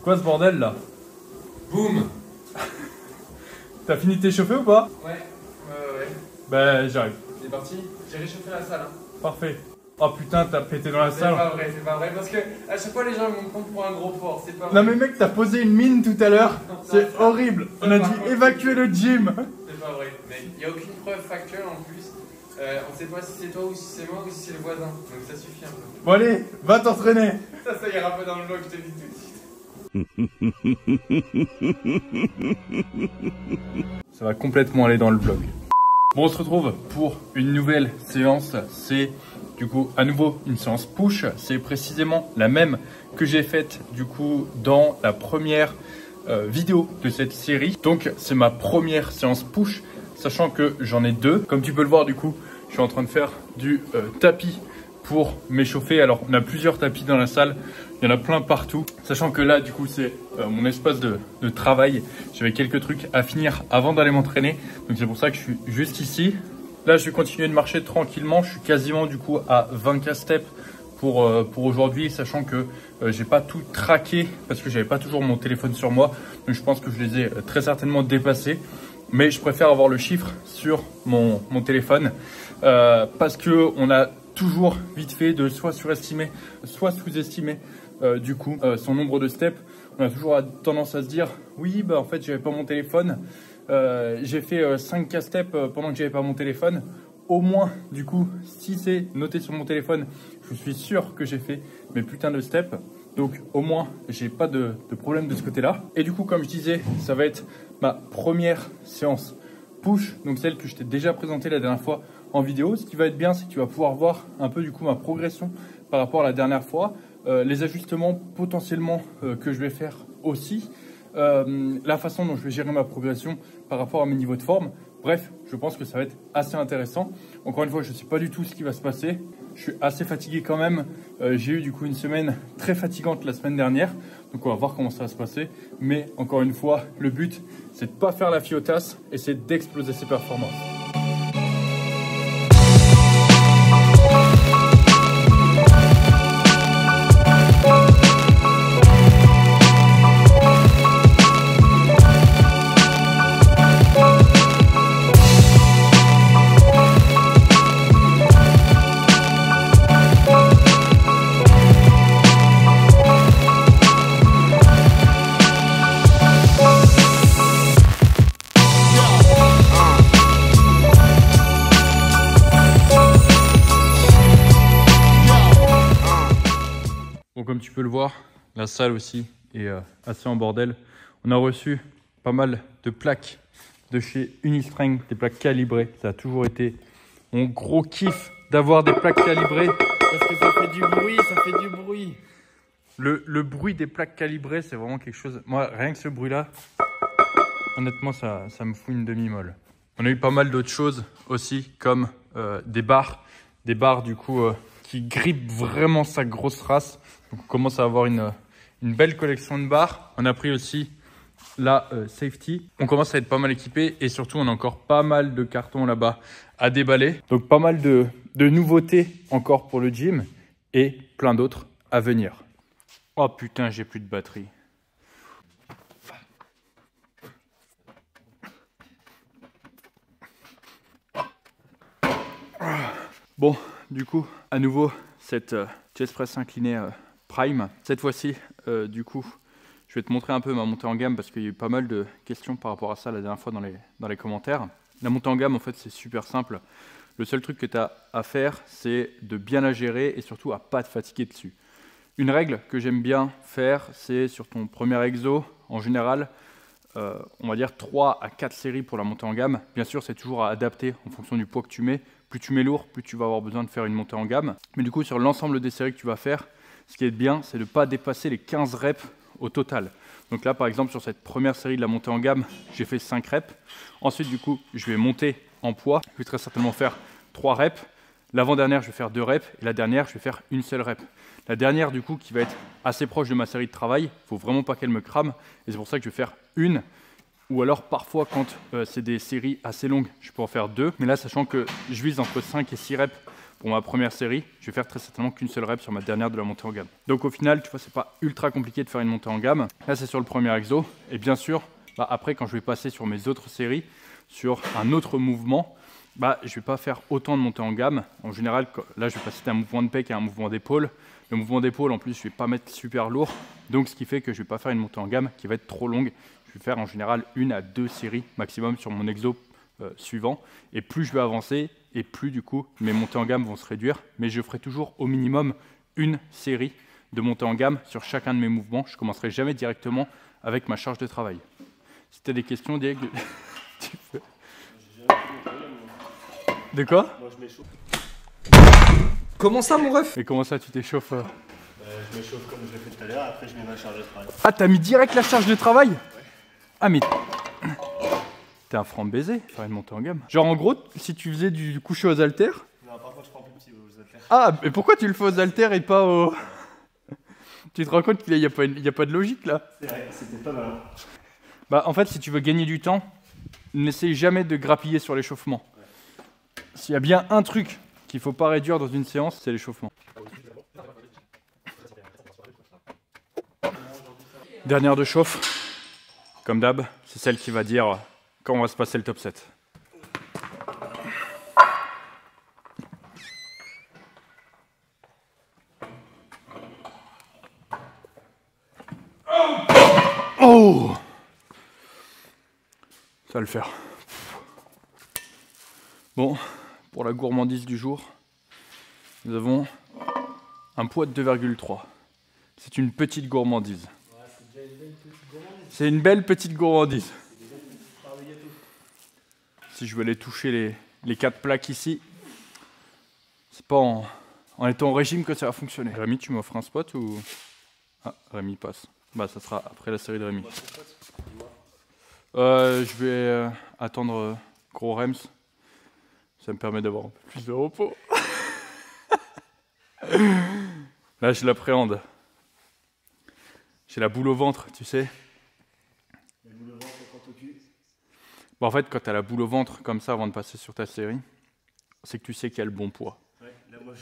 Quoi ce bordel là? Boum. T'as fini de t'échauffer ou pas? Ouais. Bah j'arrive. C'est parti. J'ai réchauffé la salle. Hein. Parfait. Oh putain, t'as pété dans la salle. C'est pas vrai, parce que à chaque fois les gens vont me prendre pour un gros porc, c'est pas vrai. Non mais mec, t'as posé une mine tout à l'heure. C'est horrible. On a dû évacuer le gym. C'est pas vrai, mec. Il n'y a aucune preuve factuelle en plus. On sait pas si c'est toi ou si c'est moi ou si c'est le voisin. Donc ça suffit un peu. Bon allez, va t'entraîner. Ça ira pas dans le vlog, je te dis tout de suite. Ça va complètement aller dans le vlog. Bon, on se retrouve pour une nouvelle séance. C'est du coup à nouveau une séance push. C'est précisément la même que j'ai faite du coup dans la première vidéo de cette série. Donc c'est ma première séance push, sachant que j'en ai deux. Comme tu peux le voir du coup, je suis en train de faire du tapis pour m'échauffer. Alors on a plusieurs tapis dans la salle. Il y en a plein partout, sachant que là, du coup, c'est mon espace de travail. J'avais quelques trucs à finir avant d'aller m'entraîner. Donc, c'est pour ça que je suis juste ici. Là, je vais continuer de marcher tranquillement. Je suis quasiment, du coup, à 20K steps pour aujourd'hui, sachant que j'ai pas tout traqué parce que j'avais pas toujours mon téléphone sur moi. Donc, je pense que je les ai très certainement dépassés. Mais je préfère avoir le chiffre sur mon téléphone parce que on a toujours vite fait de soit surestimer, soit sous-estimer du coup son nombre de steps. On a toujours tendance à se dire oui bah en fait j'avais pas mon téléphone, j'ai fait 5K steps pendant que j'avais pas mon téléphone. Au moins du coup si c'est noté sur mon téléphone, je suis sûr que j'ai fait mes putains de steps. Donc au moins j'ai pas de problème de ce côté là. Et du coup comme je disais, ça va être ma première séance push, donc celle que je t'ai déjà présentée la dernière fois en vidéo. Ce qui va être bien, c'est que tu vas pouvoir voir un peu du coup ma progression par rapport à la dernière fois, les ajustements potentiellement que je vais faire aussi, la façon dont je vais gérer ma progression par rapport à mes niveaux de forme. Bref, je pense que ça va être assez intéressant. Encore une fois, je ne sais pas du tout ce qui va se passer. Je suis assez fatigué quand même. J'ai eu du coup une semaine très fatigante la semaine dernière. Donc on va voir comment ça va se passer. Mais encore une fois, le but, c'est de ne pas faire la fiotasse et c'est d'exploser ses performances. Comme tu peux le voir, la salle aussi est assez en bordel. On a reçu pas mal de plaques de chez Unistrength, des plaques calibrées. Ça a toujours été mon gros kiff d'avoir des plaques calibrées parce que ça fait du bruit, ça fait du bruit. Le bruit des plaques calibrées, c'est vraiment quelque chose. Moi, rien que ce bruit-là, honnêtement, ça me fout une demi-molle. On a eu pas mal d'autres choses aussi, comme des barres du coup qui grippent vraiment sa grosse race. Donc on commence à avoir une belle collection de barres. On a pris aussi la safety. On commence à être pas mal équipé et surtout on a encore pas mal de cartons là-bas à déballer. Donc pas mal de nouveautés encore pour le gym et plein d'autres à venir. Oh putain, j'ai plus de batterie. Bon, du coup, à nouveau cette chest press inclinée Prime. Cette fois-ci, du coup, je vais te montrer un peu ma montée en gamme parce qu'il y a eu pas mal de questions par rapport à ça la dernière fois dans les commentaires. La montée en gamme, en fait, c'est super simple. Le seul truc que tu as à faire, c'est de bien la gérer et surtout à pas te fatiguer dessus. Une règle que j'aime bien faire, c'est sur ton premier exo, en général, on va dire 3 à 4 séries pour la montée en gamme. Bien sûr, c'est toujours à adapter en fonction du poids que tu mets. Plus tu mets lourd, plus tu vas avoir besoin de faire une montée en gamme. Mais du coup, sur l'ensemble des séries que tu vas faire, ce qui est bien, c'est de ne pas dépasser les 15 reps au total. Donc là, par exemple, sur cette première série de la montée en gamme, j'ai fait 5 reps. Ensuite, du coup, je vais monter en poids. Je vais très certainement faire 3 reps. L'avant-dernière, je vais faire 2 reps. Et la dernière, je vais faire une seule rep. La dernière, du coup, qui va être assez proche de ma série de travail, il ne faut vraiment pas qu'elle me crame. Et c'est pour ça que je vais faire une. Ou alors, parfois, quand c'est des séries assez longues, je peux en faire 2. Mais là, sachant que je vise entre 5 et 6 reps pour ma première série, je vais faire très certainement qu'une seule rep sur ma dernière de la montée en gamme. Donc au final, tu vois, c'est pas ultra compliqué de faire une montée en gamme. Là, c'est sur le premier exo. Et bien sûr, après, quand je vais passer sur mes autres séries, sur un autre mouvement, je vais pas faire autant de montées en gamme. En général, là, je vais passer d'un mouvement de pec à un mouvement d'épaule. Le mouvement d'épaule, en plus, je vais pas mettre super lourd. Donc, ce qui fait que je vais pas faire une montée en gamme qui va être trop longue. Je vais faire en général 1 à 2 séries maximum sur mon exo suivant. Et plus je vais avancer, et plus du coup mes montées en gamme vont se réduire. Mais je ferai toujours au minimum une série de montées en gamme sur chacun de mes mouvements. Je ne commencerai jamais directement avec ma charge de travail. Si tu as des questions, Diego, tu peux. De quoi? Moi je m'échauffe. Comment ça, mon ref? Et comment ça, tu t'échauffes? Je m'échauffe comme je l'ai fait tout à l'heure, après je mets ma charge de travail. Ah, t'as mis direct la charge de travail? Ouais. Ah, mais t'es un franc baiser, faire une montée en gamme. Genre, en gros, si tu faisais du coucher aux haltères. Non, par contre, je prends plus petit aux haltères. Ah, mais pourquoi tu le fais aux haltères et pas au. Tu te rends compte qu'il n'y a pas de logique là? C'est vrai, c'était pas mal. En fait, si tu veux gagner du temps, n'essaye jamais de grappiller sur l'échauffement. Ouais. S'il y a bien un truc qu'il ne faut pas réduire dans une séance, c'est l'échauffement. Dernière de chauffe, comme d'hab, c'est celle qui va dire quand on va se passer le top 7. Oh! Ça va le faire. Bon, pour la gourmandise du jour, nous avons un poids de 2,3. C'est une petite gourmandise. C'est une belle petite gourmandise. Si je veux aller toucher les 4 plaques ici, c'est pas en étant au régime que ça va fonctionner. Rémi, tu m'offres un spot ou... Ah, Rémi passe. Ça sera après la série de Rémi. Je vais attendre gros Rems. Ça me permet d'avoir un peu plus de repos. Là, je l'appréhende. J'ai la boule au ventre, tu sais. La boule au ventre quand au cul. En fait, quand tu as la boule au ventre comme ça avant de passer sur ta série, c'est que tu sais qu'il y a le bon poids. Ouais, là, moi,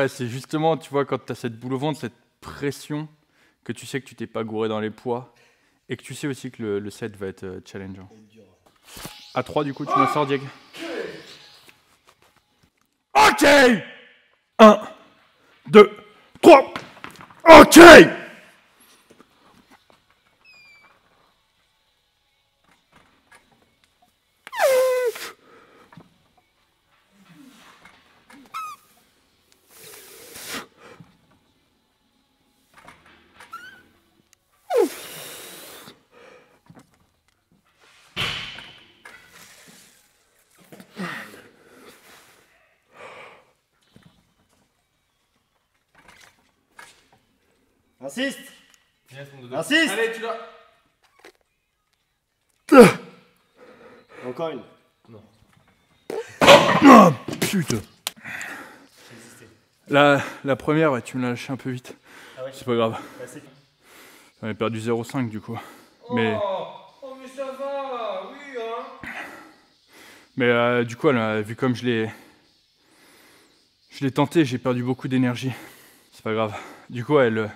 c'est justement, tu vois, quand tu as cette boule au ventre, cette pression, que tu sais que tu t'es pas gouré dans les poids, et que tu sais aussi que le set va être challengeant. À 3, du coup, tu m'en sors, Diego. Ok! 1, 2, 3. Ok! Insiste! Yes, mon dodo. Insiste! Allez, tu l'as. Encore une. Non. Oh, putain! La première, ouais, tu me l'as lâché un peu vite. Ah ouais. C'est pas grave. C'est... J'en ai perdu 0,5 du coup. Mais ça va, oui, hein. Mais du coup, vu comme je l'ai tenté, j'ai perdu beaucoup d'énergie. C'est pas grave. Du coup, le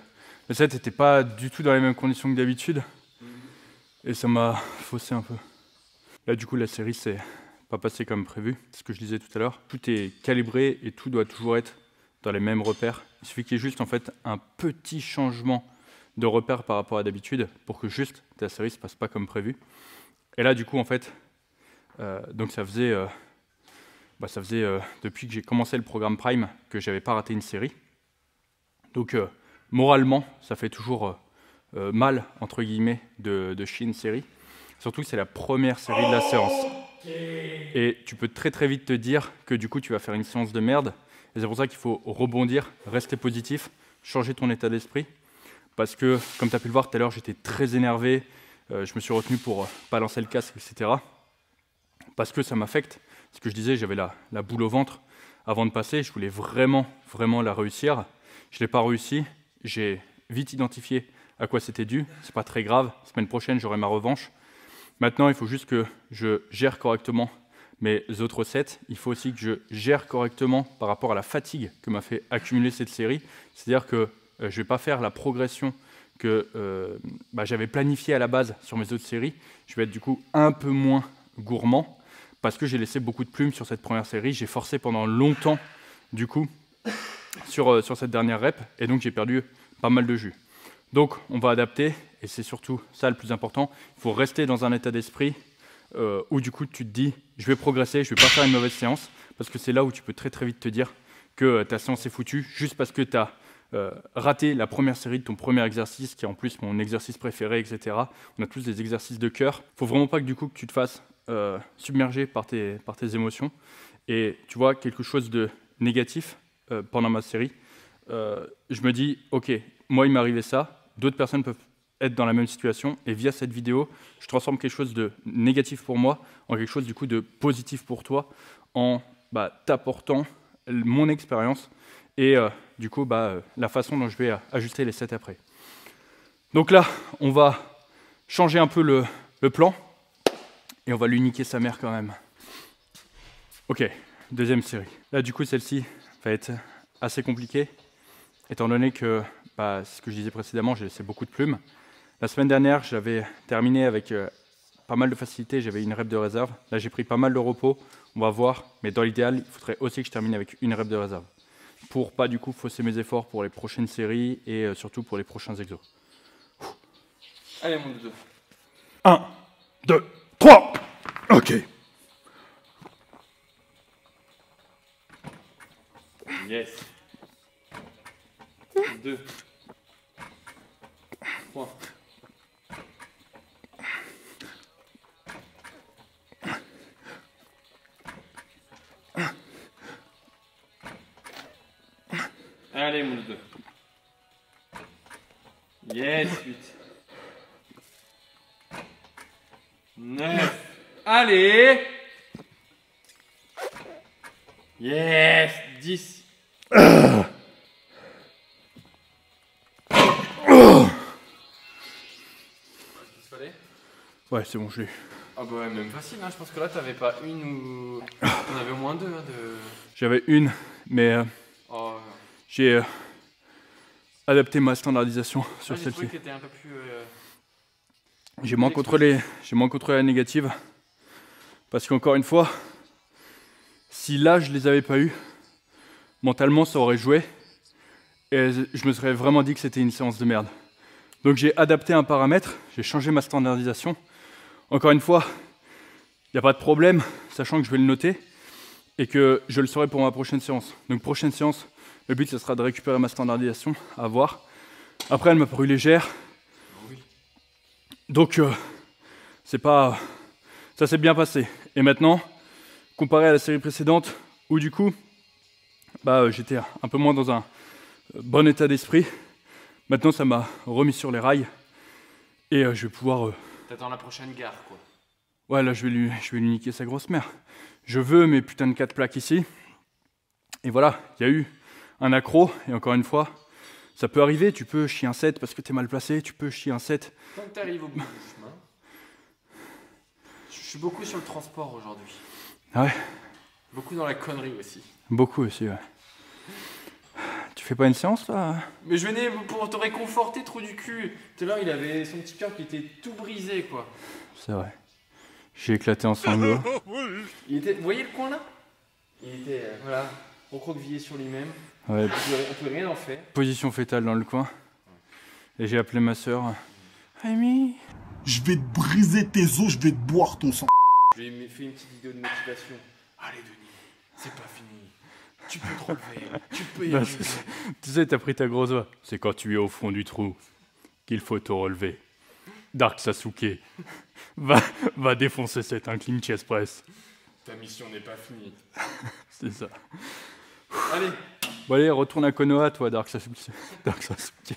set n'était pas du tout dans les mêmes conditions que d'habitude. Et ça m'a faussé un peu. Là, du coup, la série s'est pas passée comme prévu. C'est ce que je disais tout à l'heure. Tout est calibré et tout doit toujours être dans les mêmes repères. Il suffit qu'il y ait juste en fait un petit changement de repère par rapport à d'habitude pour que juste ta série se passe pas comme prévu. Et là, du coup, en fait, donc ça faisait depuis que j'ai commencé le programme Prime que j'avais pas raté une série. Donc moralement, ça fait toujours mal entre guillemets de chier une série. Surtout que c'est la première série de la séance. Et tu peux très très vite te dire que du coup tu vas faire une séance de merde. Et c'est pour ça qu'il faut rebondir, rester positif, changer ton état d'esprit. Parce que, comme tu as pu le voir tout à l'heure, j'étais très énervé. Je me suis retenu pour pas lancer le casque, etc. Parce que ça m'affecte. Ce que je disais, j'avais la boule au ventre avant de passer. Je voulais vraiment, vraiment la réussir. Je ne l'ai pas réussi. J'ai vite identifié à quoi c'était dû. Ce n'est pas très grave. La semaine prochaine, j'aurai ma revanche. Maintenant, il faut juste que je gère correctement mes autres sets, il faut aussi que je gère correctement par rapport à la fatigue que m'a fait accumuler cette série. C'est-à-dire que je ne vais pas faire la progression que j'avais planifiée à la base sur mes autres séries. Je vais être du coup un peu moins gourmand parce que j'ai laissé beaucoup de plumes sur cette première série. J'ai forcé pendant longtemps du coup sur cette dernière rep et donc j'ai perdu pas mal de jus. Donc on va adapter et c'est surtout ça le plus important. Il faut rester dans un état d'esprit où du coup tu te dis je vais progresser, je ne vais pas faire une mauvaise séance parce que c'est là où tu peux très très vite te dire que ta séance est foutue juste parce que tu as raté la première série de ton premier exercice qui est en plus mon exercice préféré, etc. On a tous des exercices de cœur. Il ne faut vraiment pas que du coup que tu te fasses submerger par tes émotions et tu vois quelque chose de négatif pendant ma série. Je me dis ok, moi il m'est arrivé ça, d'autres personnes peuvent être dans la même situation et via cette vidéo, je transforme quelque chose de négatif pour moi en quelque chose du coup de positif pour toi en t'apportant mon expérience et du coup la façon dont je vais ajuster les sets après. Donc là, on va changer un peu le plan et on va lui niquer sa mère quand même. Ok, deuxième série. Là du coup celle-ci va être assez compliquée étant donné que, ce que je disais précédemment, j'ai laissé beaucoup de plumes. La semaine dernière, j'avais terminé avec pas mal de facilité, j'avais une rep de réserve. Là, j'ai pris pas mal de repos, on va voir. Mais dans l'idéal, il faudrait aussi que je termine avec une rep de réserve. Pour pas du coup fausser mes efforts pour les prochaines séries et surtout pour les prochains exos. Allez, mon doudou. 1, 2, 3. Ok. Yes. 2. 3. Allez, mon doudou. Yes, 8. 9. Allez. Yes, 10. Ouais, c'est bon, je l'ai. Ah bah ouais, même facile, hein. Je pense que là t'avais pas une ou... T'en avais au moins deux, hein, de... J'avais une, mais Oh. j'ai adapté ma standardisation sur J'ai celle-ci. trouvé que t'étais un peu plus... J'ai moins contrôlé la négative. Parce qu'encore une fois, si là je les avais pas eu, mentalement ça aurait joué. Et je me serais vraiment dit que c'était une séance de merde. Donc j'ai adapté un paramètre, j'ai changé ma standardisation. Encore une fois, il n'y a pas de problème, sachant que je vais le noter et que je le saurai pour ma prochaine séance. Donc prochaine séance, le but ce sera de récupérer ma standardisation, à voir. Après elle m'a paru légère. Donc c'est pas... ça s'est bien passé. Et maintenant, comparé à la série précédente, où du coup, j'étais un peu moins dans un bon état d'esprit. Maintenant, ça m'a remis sur les rails. Et je vais pouvoir... T'attends la prochaine gare, quoi. Ouais, là, je vais lui niquer sa grosse mère. Je veux mes putains de 4 plaques ici. Et voilà, il y a eu un accro. Et encore une fois, ça peut arriver. Tu peux chier un set parce que t'es mal placé. Tu peux chier un set. Tant que t'arrives au bout du chemin. Je suis beaucoup sur le transport aujourd'hui. Ouais. Beaucoup dans la connerie aussi. Beaucoup aussi, ouais. Tu fais pas une séance, là? Mais je venais pour te réconforter, trou du cul. Tout à l'heure, il avait son petit cœur qui était tout brisé, quoi. C'est vrai. J'ai éclaté en sanglots. Il était... Vous voyez le coin, là? Il était, voilà, recroquevillé sur lui-même. Ouais. On pouvait rien en faire. Position fétale dans le coin. Et j'ai appelé ma soeur. Rémi. Je vais te briser tes os, je vais te boire ton sang. Je lui ai fait une petite vidéo de motivation. Allez, Denis, c'est pas fini. Tu peux te relever, tu peux y arriver. Tu sais, t'as pris ta grosse voix. C'est quand tu es au fond du trou qu'il faut te relever. Dark Sasuke, va défoncer cette incline chest press. Ta mission n'est pas finie. C'est ça. Allez. Bon allez, retourne à Konoha, toi, Dark Sasuke. Dark Sasuke.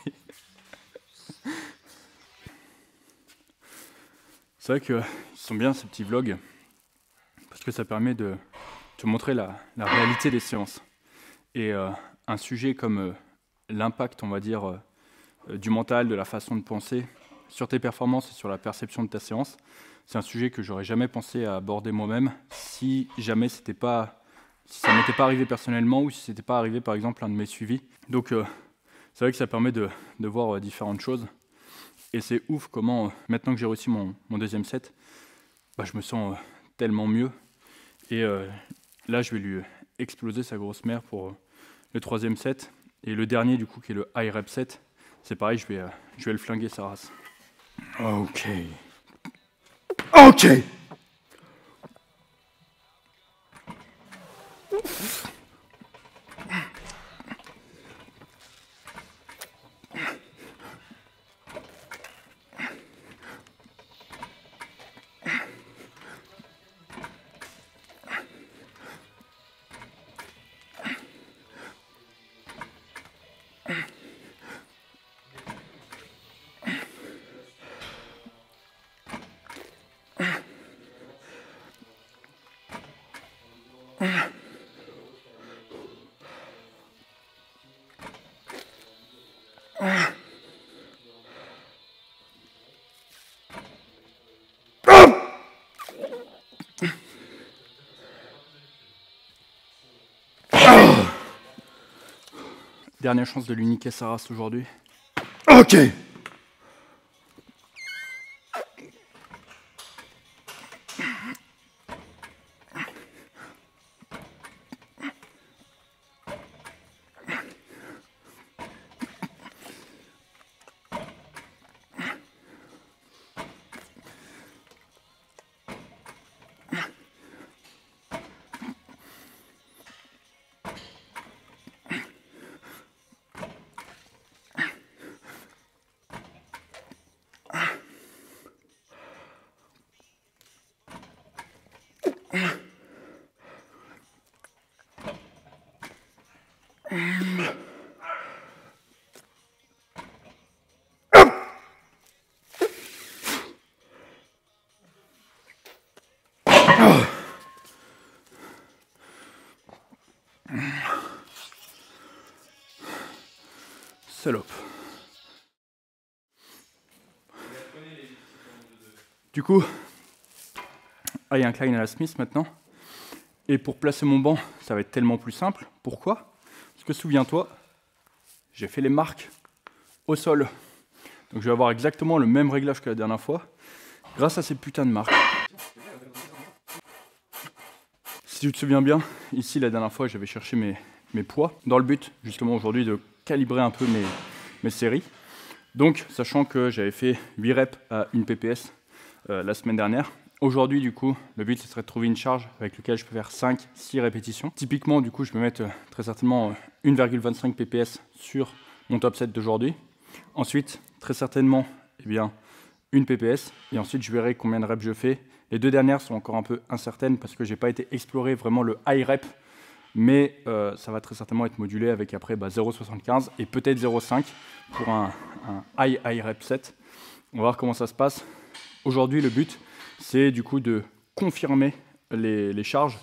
C'est vrai qu'ils sont bien ces petits vlogs parce que ça permet de te montrer la réalité des séances. Et un sujet comme l'impact, on va dire, du mental, de la façon de penser, sur tes performances et sur la perception de ta séance. C'est un sujet que j'aurais jamais pensé à aborder moi-même si jamais si ça m'était pas arrivé personnellement ou si c'était pas arrivé par exemple un de mes suivis. Donc c'est vrai que ça permet de voir différentes choses. Et c'est ouf comment, maintenant que j'ai réussi mon deuxième set, je me sens tellement mieux. Et là, je vais lui exploser sa grosse mère pour le troisième set. Et le dernier, du coup, qui est le high rep set, c'est pareil, je vais le flinguer sa race. Ok. Ok. Dernière chance de lui niquer sa race aujourd'hui. Ok. Salope. Du coup, il y a un Klein à la Smith maintenant. Et pour placer mon banc, ça va être tellement plus simple. Pourquoi? Parce que souviens-toi, j'ai fait les marques au sol. Donc je vais avoir exactement le même réglage que la dernière fois, grâce à ces putains de marques. Si tu te souviens bien, ici la dernière fois j'avais cherché mes poids, dans le but justement aujourd'hui de calibrer un peu mes séries. Donc sachant que j'avais fait 8 reps à 1 PPS la semaine dernière, aujourd'hui du coup le but ce serait de trouver une charge avec laquelle je peux faire 5-6 répétitions. Typiquement du coup je peux mettre très certainement 1,25 PPS sur mon top set d'aujourd'hui. Ensuite très certainement une PPS et ensuite je verrai combien de reps je fais. Les deux dernières sont encore un peu incertaines parce que j'ai pas été explorer vraiment le high rep, mais ça va très certainement être modulé avec après 0,75 et peut-être 0,5 pour un high rep set. On va voir comment ça se passe. Aujourd'hui le but c'est du coup de confirmer les charges.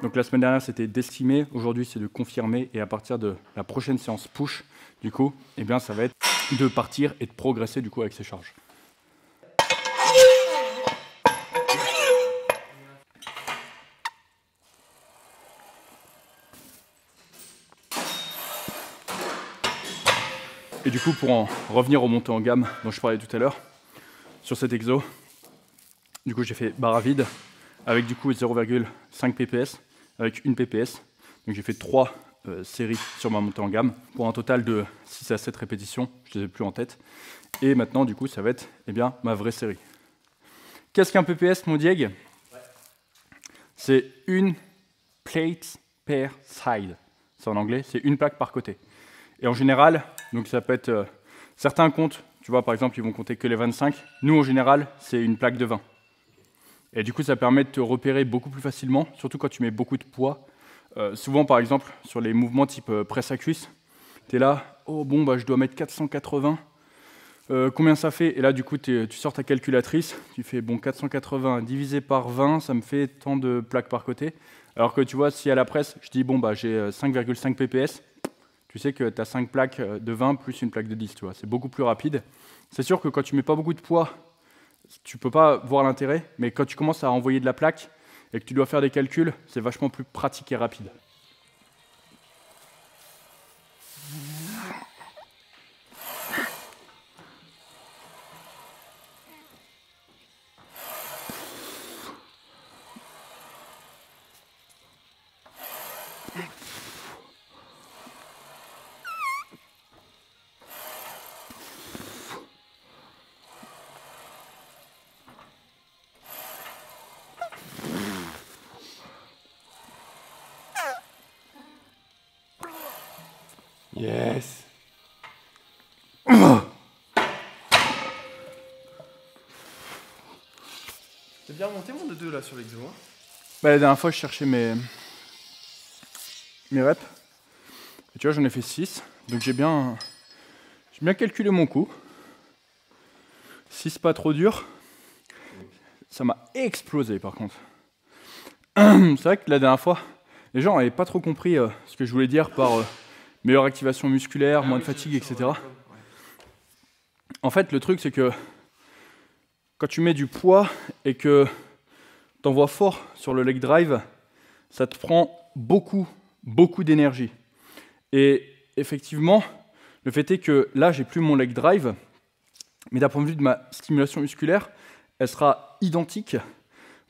Donc la semaine dernière c'était d'estimer, aujourd'hui c'est de confirmer et à partir de la prochaine séance push du coup ça va être de partir et de progresser du coup avec ces charges. Et du coup, pour en revenir aux montées en gamme dont je parlais tout à l'heure, sur cet exo, du coup j'ai fait barre à vide avec du coup 0,5 PPS, avec une PPS. Donc j'ai fait 3 séries sur ma montée en gamme pour un total de 6 à 7 répétitions, je ne les ai plus en tête. Et maintenant du coup ça va être ma vraie série. Qu'est-ce qu'un PPS mon Dieg? C'est une plate per side. C'est en anglais, c'est une plaque par côté. Et en général, donc ça peut être certains comptent, tu vois par exemple ils vont compter que les 25. Nous en général c'est une plaque de 20. Et du coup ça permet de te repérer beaucoup plus facilement, surtout quand tu mets beaucoup de poids. Souvent par exemple sur les mouvements type presse à cuisse, tu es là, oh bon je dois mettre 480. Combien ça fait? Et là du coup tu sors ta calculatrice, tu fais bon 480 divisé par 20, ça me fait tant de plaques par côté. Alors que tu vois si à la presse je dis bon j'ai 5,5 PPS, tu sais que tu as 5 plaques de 20 plus une plaque de 10, tu vois. C'est beaucoup plus rapide. C'est sûr que quand tu mets pas beaucoup de poids, tu peux pas voir l'intérêt, mais quand tu commences à envoyer de la plaque et que tu dois faire des calculs, c'est vachement plus pratique et rapide. Yes. T'as bien remonté mon de 2 là sur l'exo. Hein. Bah, la dernière fois, je cherchais mes reps. Et tu vois, j'en ai fait 6. Donc j'ai bien calculé mon coup. 6 pas trop dur. Ça m'a explosé par contre. C'est vrai que la dernière fois, les gens n'avaient pas trop compris ce que je voulais dire par meilleure activation musculaire, moins de fatigue, etc. En fait, le truc, c'est que quand tu mets du poids et que tu envoies fort sur le leg drive, ça te prend beaucoup d'énergie. Et effectivement, le fait est que là, j'ai plus mon leg drive, mais d'un point de vue de ma stimulation musculaire, elle sera identique,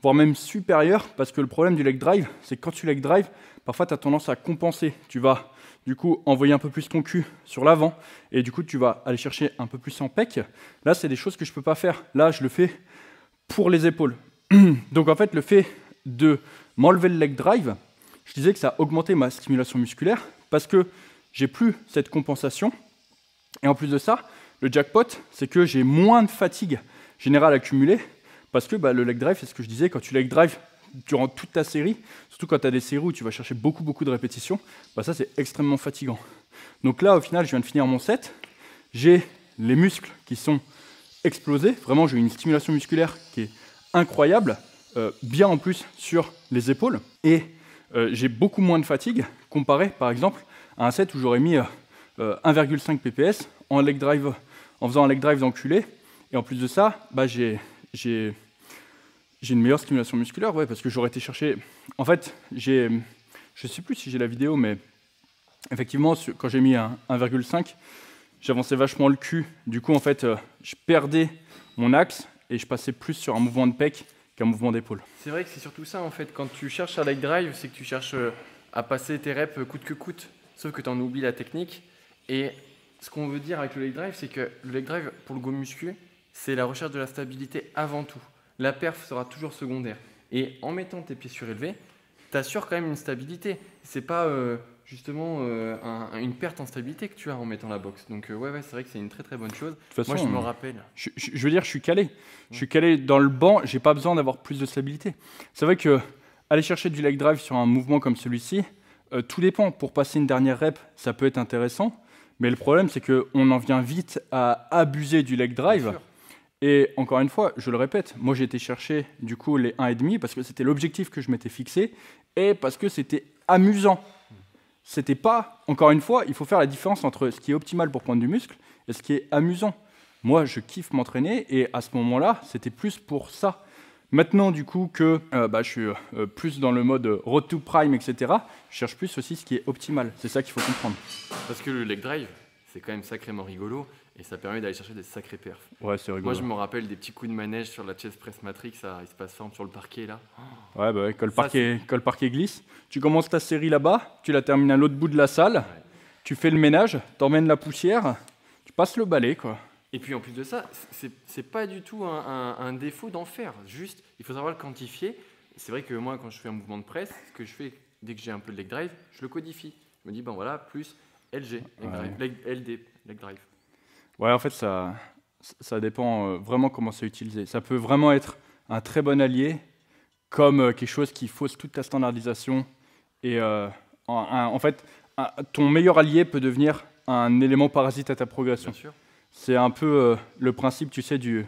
voire même supérieure, parce que le problème du leg drive, c'est que quand tu leg drive, parfois tu as tendance à compenser. Tu vas du coup envoyer un peu plus ton cul sur l'avant, et du coup tu vas aller chercher un peu plus en pec. Là, c'est des choses que je ne peux pas faire. Là, je le fais pour les épaules. Donc en fait, le fait de m'enlever le leg drive, je disais que ça a augmenté ma stimulation musculaire, parce que j'ai plus cette compensation. Et en plus de ça, le jackpot, c'est que j'ai moins de fatigue générale accumulée, parce que le leg drive, c'est ce que je disais, quand tu leg drive durant toute ta série, surtout quand tu as des séries où tu vas chercher beaucoup de répétitions, ça c'est extrêmement fatigant. Donc là, au final, je viens de finir mon set, j'ai les muscles qui sont explosés, vraiment j'ai une stimulation musculaire qui est incroyable, bien en plus sur les épaules, et j'ai beaucoup moins de fatigue comparé par exemple à un set où j'aurais mis 1,5 ppс en leg drive, en faisant un leg drive d'enculé. Et en plus de ça, j'ai une meilleure stimulation musculaire, ouais, parce que j'aurais été chercher. En fait, je sais plus si j'ai la vidéo, mais effectivement, quand j'ai mis 1,5, j'avançais vachement le cul. Du coup, en fait, je perdais mon axe et je passais plus sur un mouvement de pec qu'un mouvement d'épaule. C'est vrai que c'est surtout ça en fait. Quand tu cherches un leg drive, c'est que tu cherches à passer tes reps coûte que coûte. Sauf que tu en oublies la technique. Et ce qu'on veut dire avec le leg drive, c'est que le leg drive, pour le go muscu, c'est la recherche de la stabilité avant tout. La perf sera toujours secondaire. Et en mettant tes pieds surélevés, tu assures quand même une stabilité. C'est pas justement une perte en stabilité que tu as en mettant la boxe. Donc ouais, c'est vrai que c'est une très bonne chose. De toute façon, moi, je me rappelle. Je veux dire, je suis calé. Je suis calé dans le banc, j'ai pas besoin d'avoir plus de stabilité. C'est vrai que aller chercher du leg drive sur un mouvement comme celui-ci, tout dépend. Pour passer une dernière rep, ça peut être intéressant. Mais le problème, c'est qu'on en vient vite à abuser du leg drive. Et encore une fois, je le répète, moi j'ai été chercher du coup les 1,5 parce que c'était l'objectif que je m'étais fixé et parce que c'était amusant. C'était pas, encore une fois, il faut faire la différence entre ce qui est optimal pour prendre du muscle et ce qui est amusant. Moi, je kiffe m'entraîner et à ce moment-là, c'était plus pour ça. Maintenant, du coup, que je suis plus dans le mode road to prime, etc., je cherche plus aussi ce qui est optimal. C'est ça qu'il faut comprendre. Parce que le leg drive, c'est quand même sacrément rigolo et ça permet d'aller chercher des sacrés perfs. Ouais, c'est rigolo. Moi, je me rappelle des petits coups de manège sur la chest press matrix à espace forme sur le parquet là. Ouais, quand le parquet glisse, tu commences ta série là-bas, tu la termines à l'autre bout de la salle, tu fais le ménage, t'emmènes la poussière, tu passes le balai, quoi. Et puis en plus de ça, c'est pas du tout un défaut d'en faire. Juste, il faut savoir le quantifier. C'est vrai que moi, quand je fais un mouvement de presse, ce que je fais dès que j'ai un peu de leg drive, je le codifie. Je me dis, voilà, plus LG, LD, leg drive. Ouais, en fait, ça dépend vraiment comment c'est utilisé. Ça peut vraiment être un très bon allié, comme quelque chose qui fausse toute ta standardisation. Et en fait, ton meilleur allié peut devenir un élément parasite à ta progression. Bien sûr. C'est un peu le principe, tu sais, du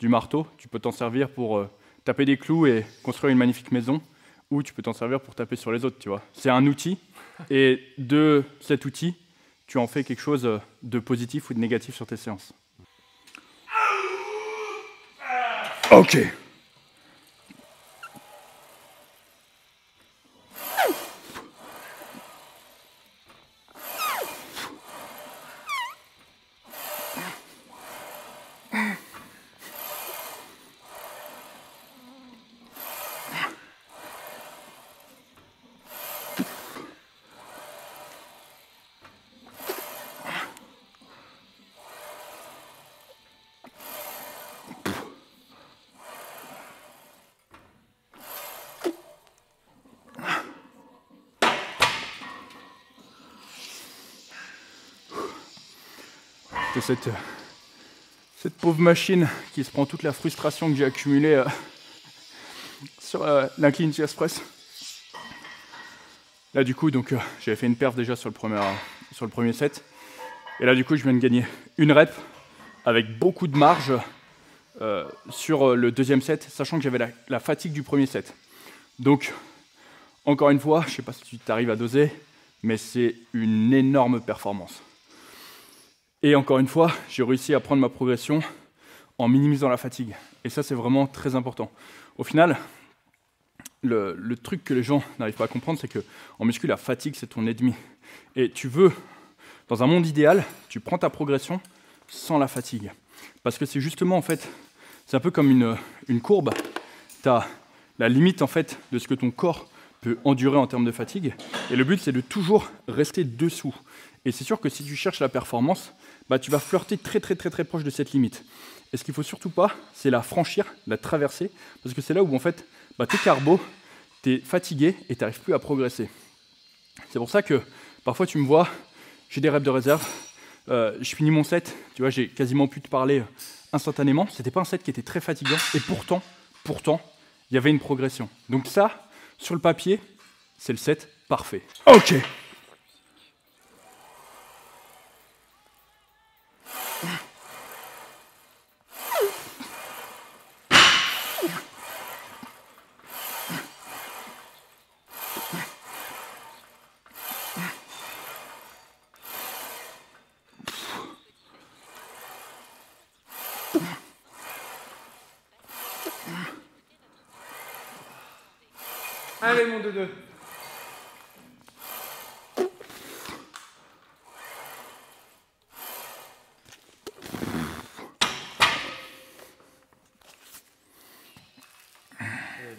marteau. Tu peux t'en servir pour taper des clous et construire une magnifique maison, ou tu peux t'en servir pour taper sur les autres, tu vois. C'est un outil, et de cet outil, tu en fais quelque chose de positif ou de négatif sur tes séances. Ok. De cette pauvre machine qui se prend toute la frustration que j'ai accumulée sur l'incline chest press. Là du coup donc j'avais fait une perf déjà sur le premier set. Et là du coup je viens de gagner une rep avec beaucoup de marge sur le deuxième set, sachant que j'avais la fatigue du premier set. Donc encore une fois, je ne sais pas si tu t'arrives à doser, mais c'est une énorme performance. Et encore une fois, j'ai réussi à prendre ma progression en minimisant la fatigue. Et ça, c'est vraiment très important. Au final, le truc que les gens n'arrivent pas à comprendre, c'est qu'en muscu, la fatigue, c'est ton ennemi. Et tu veux, dans un monde idéal, tu prends ta progression sans la fatigue. Parce que c'est justement, en fait, c'est un peu comme une courbe. Tu as la limite, en fait, de ce que ton corps peut endurer en termes de fatigue. Et le but, c'est de toujours rester dessous. Et c'est sûr que si tu cherches la performance, bah, tu vas flirter très proche de cette limite. Et ce qu'il ne faut surtout pas, c'est la franchir, la traverser, parce que c'est là où en fait, bah, tu es carbo, tu es fatigué et tu n'arrives plus à progresser. C'est pour ça que parfois tu me vois, j'ai des reps de réserve, je finis mon set, tu vois, j'ai quasiment pu te parler instantanément. C'était pas un set qui était très fatigant, et pourtant, il y avait une progression. Donc ça, sur le papier, c'est le set parfait. Ok. Allez mon dodo.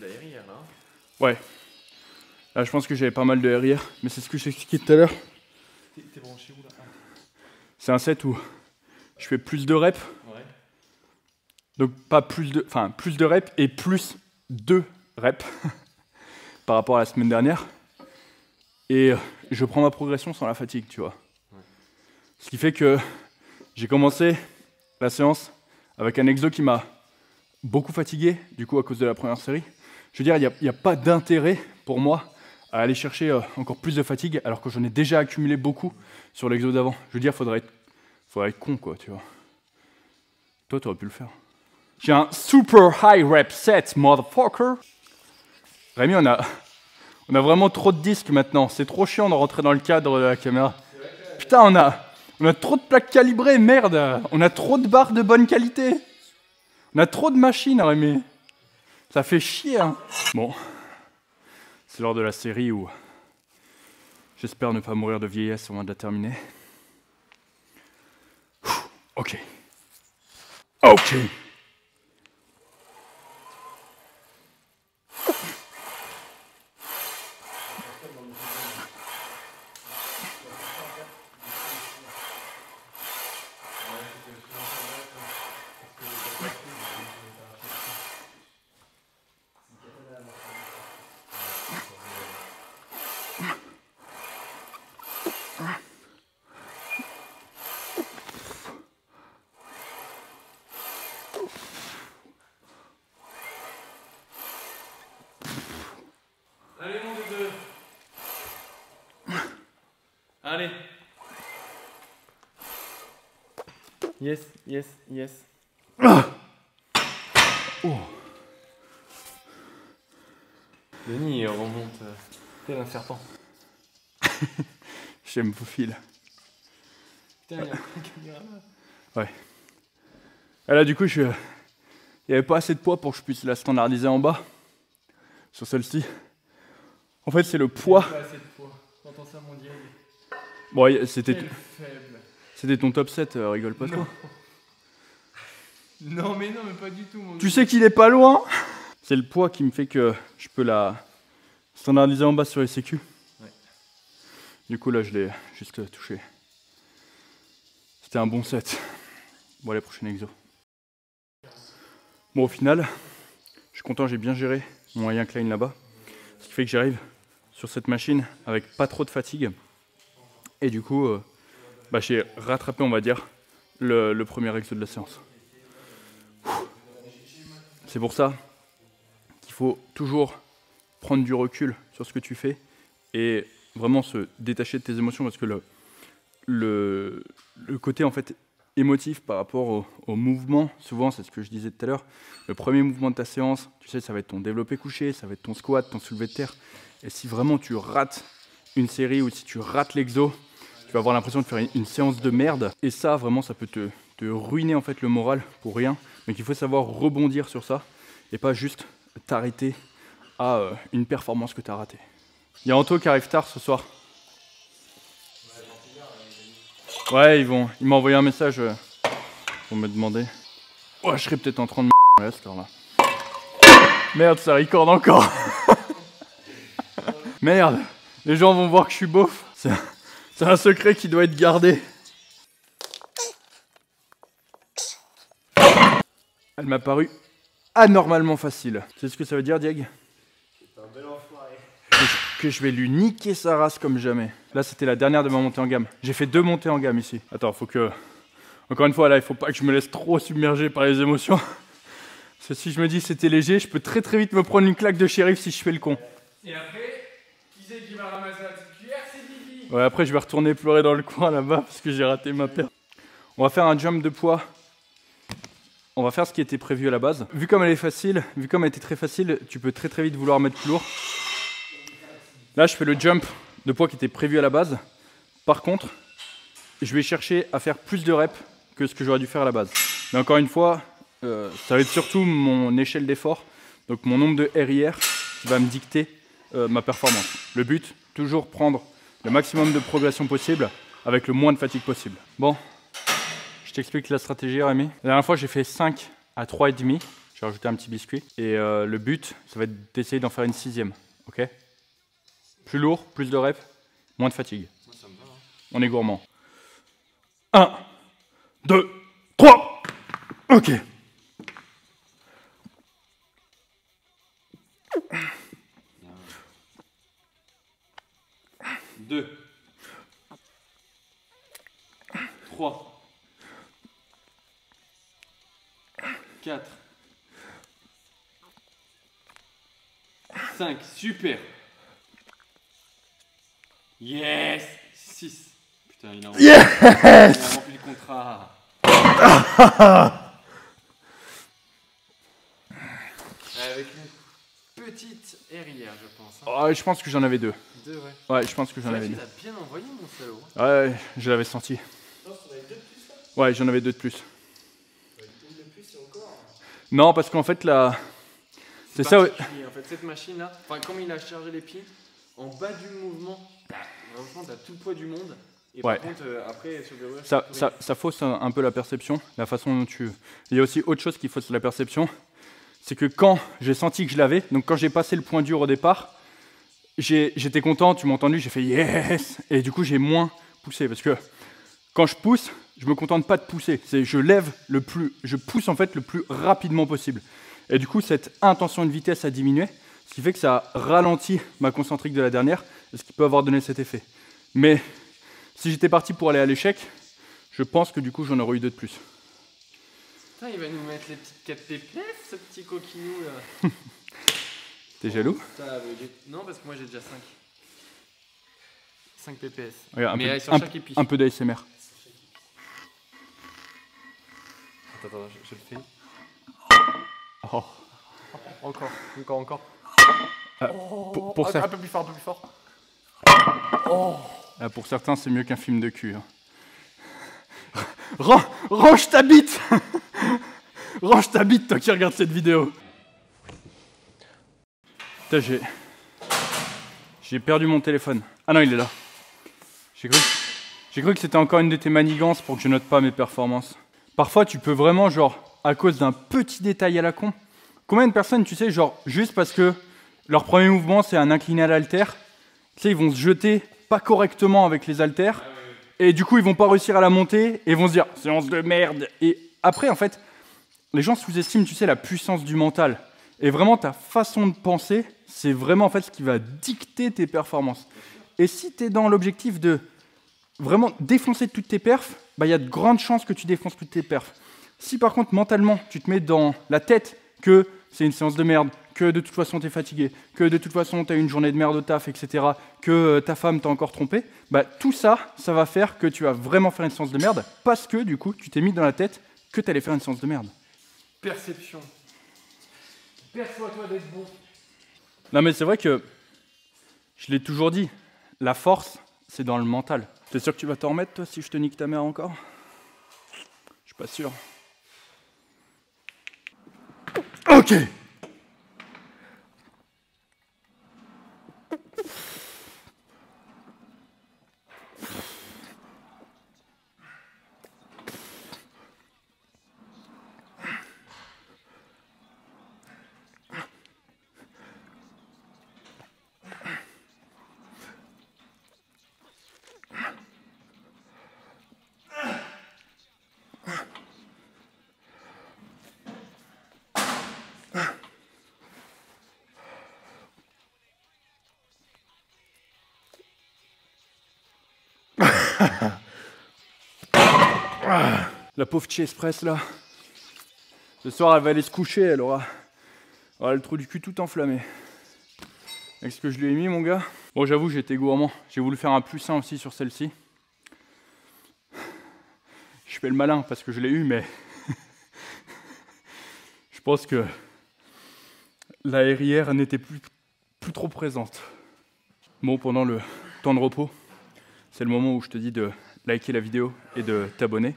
De la RIR là. Ouais. Là, je pense que j'avais pas mal de RIR, mais c'est ce que je t'expliquais tout à l'heure. T'es branché où là? C'est un set où je fais plus de reps. Ouais. Donc pas plus de reps et plus 2 reps par rapport à la semaine dernière. Et je prends ma progression sans la fatigue, tu vois. Ouais. Ce qui fait que j'ai commencé la séance avec un exo qui m'a beaucoup fatigué, du coup à cause de la première série. Je veux dire, il n'y a pas d'intérêt pour moi à aller chercher encore plus de fatigue alors que j'en ai déjà accumulé beaucoup sur l'exo d'avant. Je veux dire, faudrait être con, quoi, tu vois. Toi, tu aurais pu le faire. J'ai un super high rep set, motherfucker. Rémi, on a vraiment trop de disques maintenant. C'est trop chiant de rentrer dans le cadre de la caméra. Putain, on a trop de plaques calibrées, merde. On a trop de barres de bonne qualité. On a trop de machines, Rémi. Ça fait chier, hein. Bon. C'est lors de la série où j'espère ne pas mourir de vieillesse au moment de la terminer. Ok. Ok. Allez mon dodo. Allez. Yes, yes, yes. Oh. Denis il remonte tel un serpent. J'aime vos fils. Putain, il y a une caméra là. Et là, du coup, il n'y avait pas assez de poids pour que je puisse la standardiser en bas. Sur celle-ci. En fait, c'est le poids. Pas assez de poids. T'entends ça, mon Diego? Bon, c'était Quel faible. ton top 7, rigole pas trop. Non, mais pas du tout, mon Tu sais qu'il est pas loin. C'est le poids qui me fait que je peux la standardiser en bas sur les sécu. Ouais. Du coup, là, je l'ai juste touché. C'était un bon set. Bon, allez, prochaine exo. Bon, au final, je suis content, j'ai bien géré mon high incline là-bas. Ce qui fait que j'arrive sur cette machine avec pas trop de fatigue. Et du coup, j'ai rattrapé, on va dire, le premier exo de la séance. C'est pour ça qu'il faut toujours prendre du recul sur ce que tu fais et vraiment se détacher de tes émotions, parce que le côté en fait émotif par rapport au mouvement, souvent c'est ce que je disais tout à l'heure, le premier mouvement de ta séance, tu sais, ça va être ton développé couché, ça va être ton squat, ton soulevé de terre, et si vraiment tu rates une série ou si tu rates l'exo, tu vas avoir l'impression de faire une séance de merde, et ça vraiment ça peut te ruiner en fait le moral pour rien. Donc il faut savoir rebondir sur ça et pas juste t'arrêter à une performance que tu as ratée. Il y a Anto qui arrive tard ce soir. Ouais, il m'a envoyé un message pour me demander. Ouais, je serais peut-être en train de à cette heure-là. Merde, ça record encore. Merde, les gens vont voir que je suis beauf. C'est un secret qui doit être gardé. Elle m'a paru anormalement facile. Tu sais ce que ça veut dire, Dieg? C'est un bel enfoiré. Que je vais lui niquer sa race comme jamais. Là, c'était la dernière de ma montée en gamme. J'ai fait 2 montées en gamme ici. Attends, faut que... Encore une fois, là, il faut pas que je me laisse trop submerger par les émotions. Parce que si je me dis c'était léger, je peux très vite me prendre une claque de shérif si je fais le con. Et après, qui c'est qui va ramasser la petite cuillère? C'est Bibi. Ouais, après, je vais retourner pleurer dans le coin là-bas parce que j'ai raté ma paire. On va faire un jump de poids. On va faire ce qui était prévu à la base. Vu comme elle est facile, vu comme elle était très facile, tu peux très vite vouloir mettre plus lourd. Là, je fais le jump de poids qui était prévu à la base. Par contre, je vais chercher à faire plus de reps que ce que j'aurais dû faire à la base. Mais encore une fois, ça va être surtout mon échelle d'effort, donc mon nombre de RIR qui va me dicter ma performance. Le but, toujours prendre le maximum de progression possible avec le moins de fatigue possible. Bon. Je t'explique la stratégie, Rémi. La dernière fois, j'ai fait 5 à 3,5. J'ai rajouté un petit biscuit. Et le but, ça va être d'essayer d'en faire une 6e. Ok? Plus lourd, plus de reps, moins de fatigue. Moi, ça me va, hein. On est gourmand. 1, 2, 3. Ok. 2, 3, 4, 5, super. Yes. 6. Putain, il a rempli, Yes. il a rempli le contrat. Avec une petite RIR, je pense. Hein. Oh, je pense que j'en avais 2. 2, ouais. Ouais, je pense que j'en avais 2. Tu l'as bien envoyé, mon salaud. Ouais, je l'avais senti. Non, t'en avais 2 de plus là? Ouais, j'en avais 2 de plus. Une de plus et encore. Non, parce qu'en fait, là... C'est ça, ouais. En fait, cette machine-là, enfin, comme il a chargé les pieds, en bas du mouvement, franchement, t'as tout le poids du monde. Et Ouais. par contre, après, sur des roues, Ça fausse un peu la perception, la façon dont tu... Il y a aussi autre chose qui fausse la perception, c'est que quand j'ai senti que je l'avais, donc quand j'ai passé le point dur au départ, j'étais content, tu m'as entendu, j'ai fait yes, et du coup j'ai moins poussé, parce que quand je pousse, je me contente pas de pousser, je pousse en fait le plus rapidement possible. Et du coup cette intention de vitesse a diminué, ce qui fait que ça ralentit ma concentrique de la dernière, ce qui peut avoir donné cet effet. Mais si j'étais parti pour aller à l'échec, je pense que du coup j'en aurais eu 2 de plus. Putain, il va nous mettre les petites 4 ppf, ce petit coquinou là. T'es jaloux? Putain, non, parce que moi j'ai déjà 5. 5 pps. Regarde, Mais sur chaque épi. un peu d'ASMR. Attends, je le fais. Oh. Encore. Pour Un peu plus fort, un peu plus fort. pour certains, c'est mieux qu'un film de cul. Hein. Range ta bite. Range ta bite, toi qui regardes cette vidéo. Putain, j'ai perdu mon téléphone. Ah non, il est là. J'ai cru que c'était encore une de tes manigances pour que je note pas mes performances. Parfois, tu peux vraiment, genre, à cause d'un petit détail à la con. Combien de personnes, tu sais, genre, juste parce que leur premier mouvement, c'est un incliné à l'haltère, tu sais, ils vont se jeter pas correctement avec les haltères, et du coup, ils vont pas réussir à la monter, et vont se dire, séance de merde. Et après, en fait, les gens sous-estiment, tu sais, la puissance du mental. Et vraiment, ta façon de penser, c'est vraiment, en fait, ce qui va dicter tes performances. Et si tu es dans l'objectif de vraiment défoncer toutes tes perfs, bah, y a de grandes chances que tu défonces toutes tes perfs. Si par contre, mentalement, tu te mets dans la tête que c'est une séance de merde, que de toute façon, tu es fatigué, que de toute façon, tu as une journée de merde au taf, etc., que ta femme t'a encore trompé, bah, tout ça, ça va faire que tu vas vraiment faire une séance de merde parce que, du coup, tu t'es mis dans la tête que tu allais faire une séance de merde. Perception. Perçois-toi d'être bon. Non, mais c'est vrai que, je l'ai toujours dit, la force, c'est dans le mental. T'es sûr que tu vas t'en remettre, toi, si je te nique ta mère encore? Je suis pas sûr. Ok. La pauvre Chase Press là. Ce soir elle va aller se coucher, elle aura le trou du cul tout enflammé. Avec ce que je lui ai mis mon gars. Bon j'avoue j'étais gourmand. J'ai voulu faire un +1 aussi sur celle-ci. Je fais le malin parce que je l'ai eu mais je pense que la RIR n'était plus trop présente. Bon pendant le temps de repos, c'est le moment où je te dis de liker la vidéo et de t'abonner.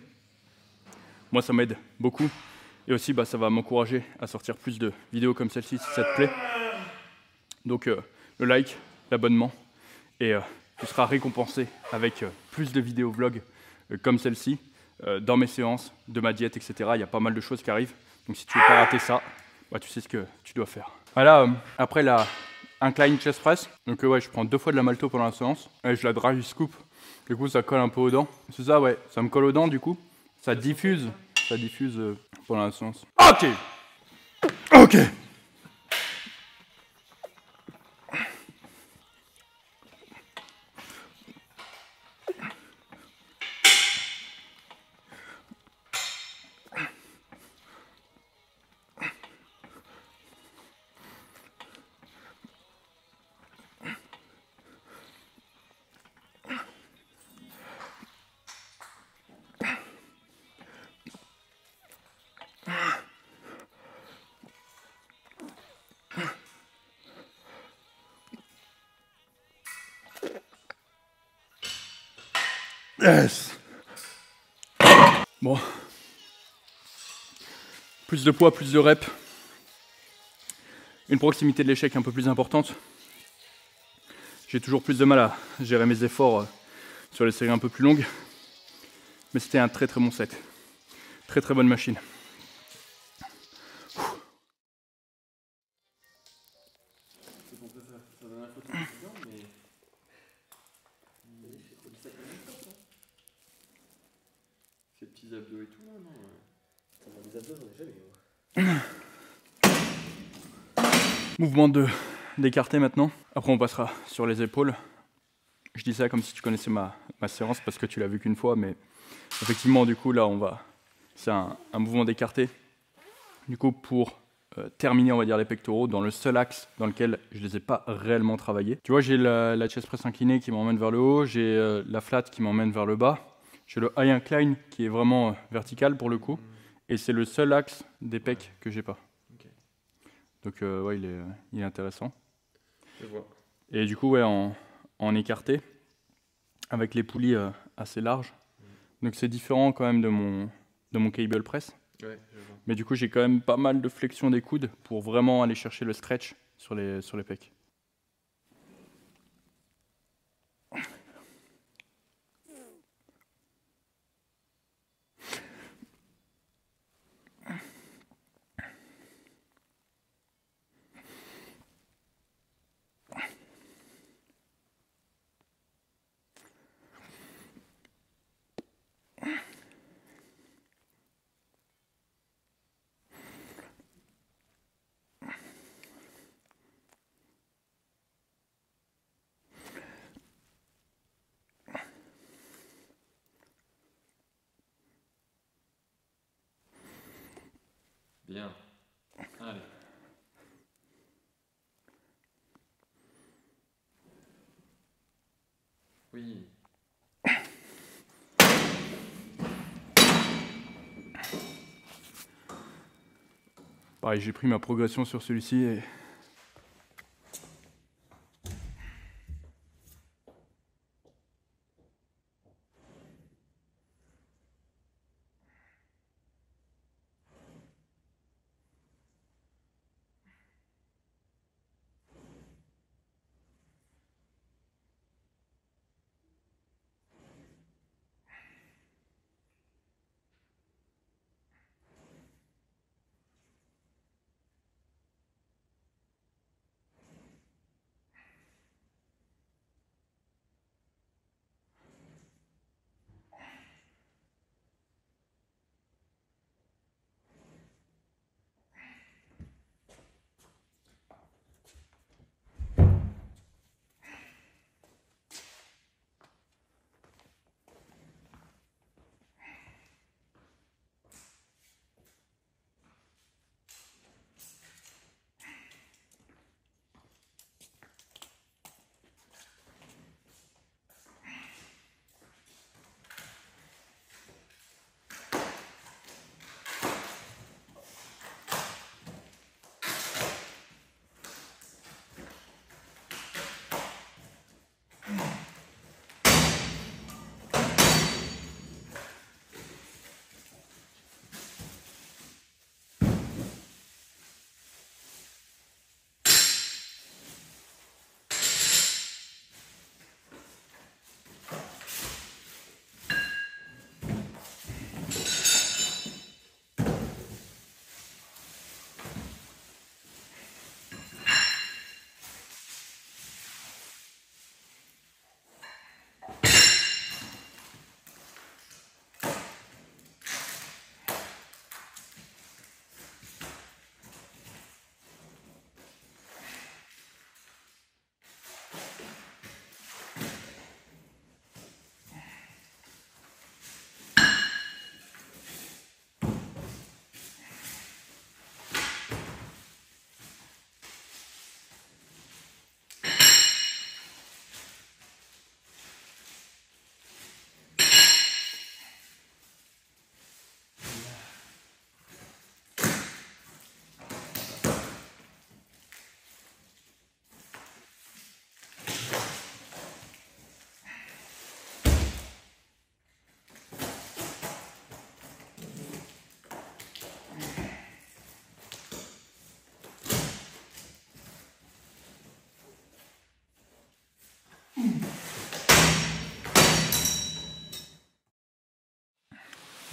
Moi ça m'aide beaucoup et aussi bah, ça va m'encourager à sortir plus de vidéos comme celle-ci si ça te plaît. Donc le like, l'abonnement et tu seras récompensé avec plus de vidéos vlogs comme celle-ci dans mes séances, de ma diète, etc. Il y a pas mal de choses qui arrivent. Donc si tu veux pas rater ça, bah, tu sais ce que tu dois faire. Voilà, après la incline chest press, donc ouais, je prends 2 fois de la malto pendant la séance et je la dry scoop. Du coup ça colle un peu aux dents. C'est ça ouais, ça me colle aux dents du coup. Ça diffuse pendant la séance. Ok. Ok. Yes. Bon. Plus de poids, plus de reps. Une proximité de l'échec un peu plus importante. J'ai toujours plus de mal à gérer mes efforts sur les séries un peu plus longues. Mais c'était un très très bon set. Très très bonne machine. Ces petits abdos et tout là, non les abdos, j'en ai jamais eu. Mouvement d'écarté maintenant. Après on passera sur les épaules. Je dis ça comme si tu connaissais ma séance parce que tu l'as vu qu'une fois, mais effectivement du coup là c'est un mouvement d'écarté. Du coup pour terminer on va dire les pectoraux dans le seul axe dans lequel je les ai pas réellement travaillés. Tu vois j'ai la chest press inclinée qui m'emmène vers le haut, j'ai la flat qui m'emmène vers le bas. J'ai le high incline qui est vraiment vertical pour le coup. Et c'est le seul axe des pecs que j'ai pas. Okay. Donc ouais, il est intéressant. Je vois. Et du coup, ouais, en écarté, avec les poulies assez larges, Donc c'est différent quand même de mon cable press. Ouais, je vois. Mais du coup, j'ai quand même pas mal de flexion des coudes pour vraiment aller chercher le stretch sur les pecs. Bien. Allez. Oui. Pareil, j'ai pris ma progression sur celui-ci et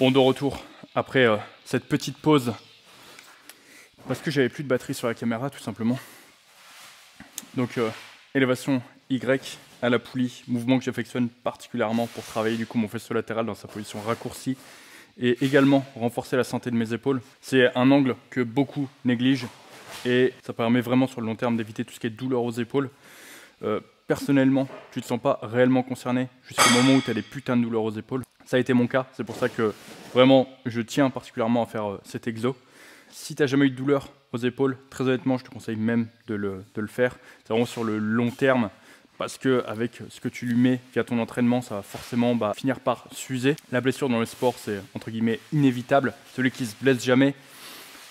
bon, de retour après cette petite pause parce que j'avais plus de batterie sur la caméra tout simplement. Donc élévation Y à la poulie, mouvement que j'affectionne particulièrement pour travailler du coup mon faisceau latéral dans sa position raccourcie et également renforcer la santé de mes épaules. C'est un angle que beaucoup négligent et ça permet vraiment sur le long terme d'éviter tout ce qui est douleur aux épaules. Personnellement, tu ne te sens pas réellement concerné jusqu'au moment où tu as des putains de douleurs aux épaules. Ça a été mon cas, c'est pour ça que vraiment je tiens particulièrement à faire cet exo. Si tu n'as jamais eu de douleur aux épaules, très honnêtement, je te conseille même de le faire. C'est vraiment sur le long terme parce qu'avec ce que tu lui mets via ton entraînement, ça va forcément finir par s'user. La blessure dans le sport, c'est entre guillemets inévitable. Celui qui se blesse jamais,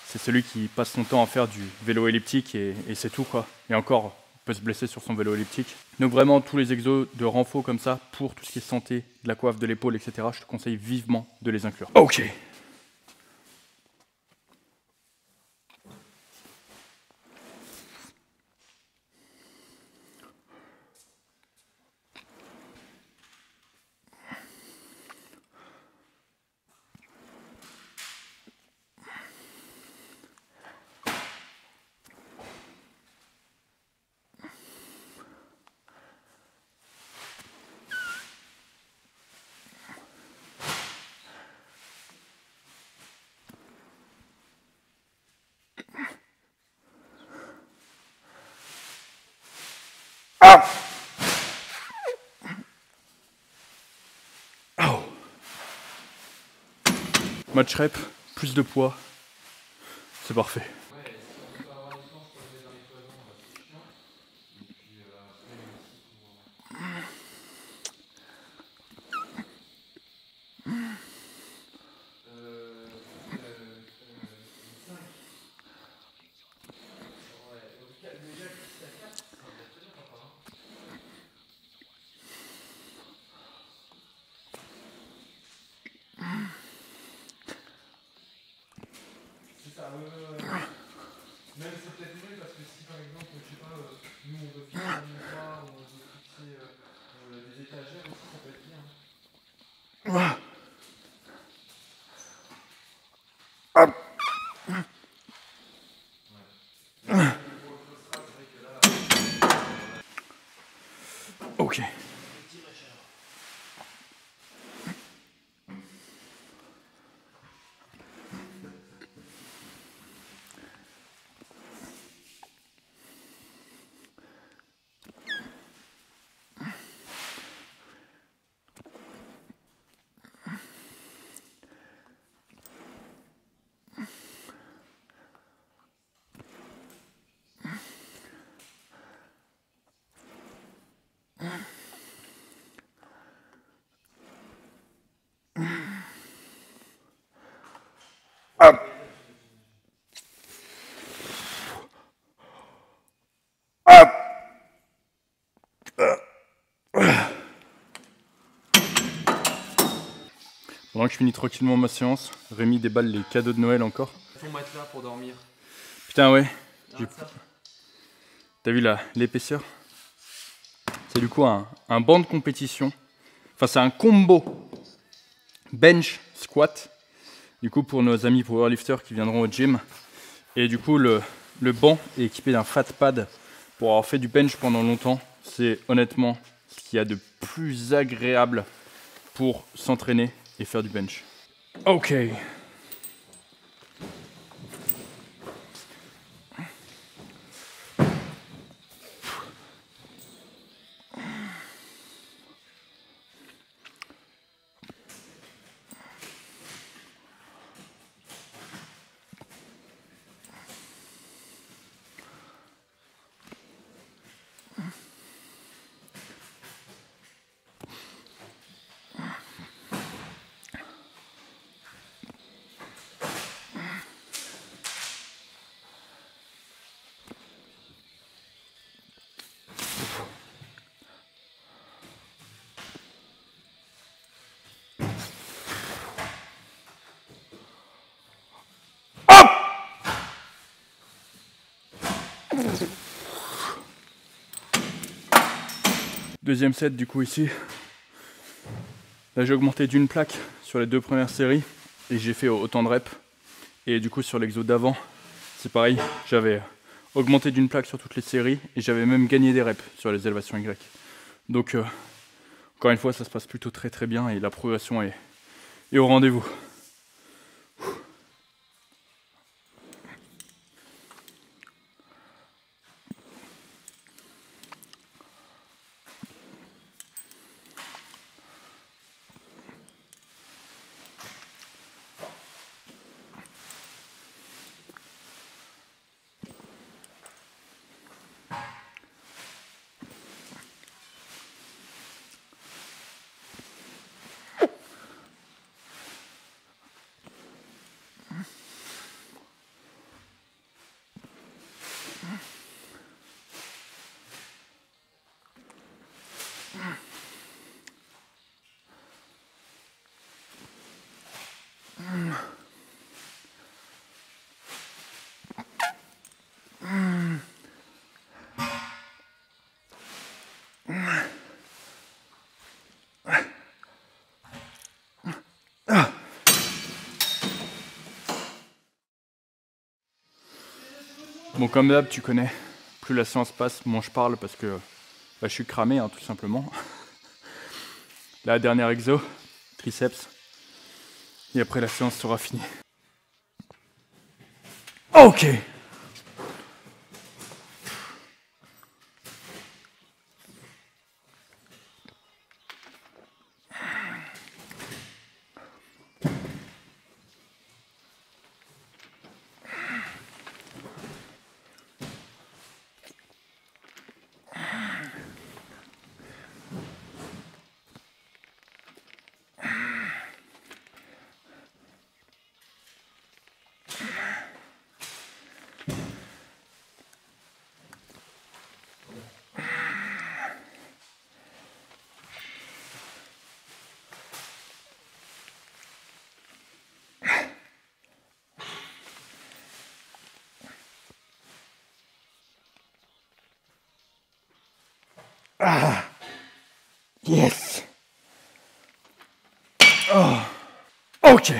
c'est celui qui passe son temps à faire du vélo elliptique et c'est tout quoi. Et encore, peut se blesser sur son vélo elliptique. Donc vraiment tous les exos de renfo comme ça, pour tout ce qui est santé, de la coiffe, de l'épaule, etc., je te conseille vivement de les inclure. Ok. Match rep, plus de poids, c'est parfait. Même c'est peut-être mieux parce que si par exemple, je sais pas, nous on veut fixer un miroir ou on veut fixer des étagères aussi, ça peut être bien. Ok. Pendant que je finis tranquillement ma séance, Rémi déballe les cadeaux de Noël encore. Ton matelas pour dormir. Putain ouais, Regarde ça. t'as vu l'épaisseur? C'est du coup un banc de compétition. Enfin c'est un combo bench squat. Du coup pour nos amis powerlifters qui viendront au gym. Et du coup le banc est équipé d'un fat pad pour avoir fait du bench pendant longtemps. C'est honnêtement ce qu'il y a de plus agréable pour s'entraîner et faire du bench. Ok. Deuxième set du coup ici. Là j'ai augmenté d'une plaque sur les deux premières séries et j'ai fait autant de reps. Et du coup sur l'exo d'avant, c'est pareil, j'avais augmenté d'une plaque sur toutes les séries et j'avais même gagné des reps sur les élévations Y. Donc encore une fois ça se passe plutôt très bien et la progression est au rendez-vous. Bon, comme d'hab, tu connais, plus la séance passe, moins je parle parce que bah, je suis cramé, hein, tout simplement. La dernière exo, triceps. Et après, la séance sera finie. Ok. Ah, yes. Oh. Ok.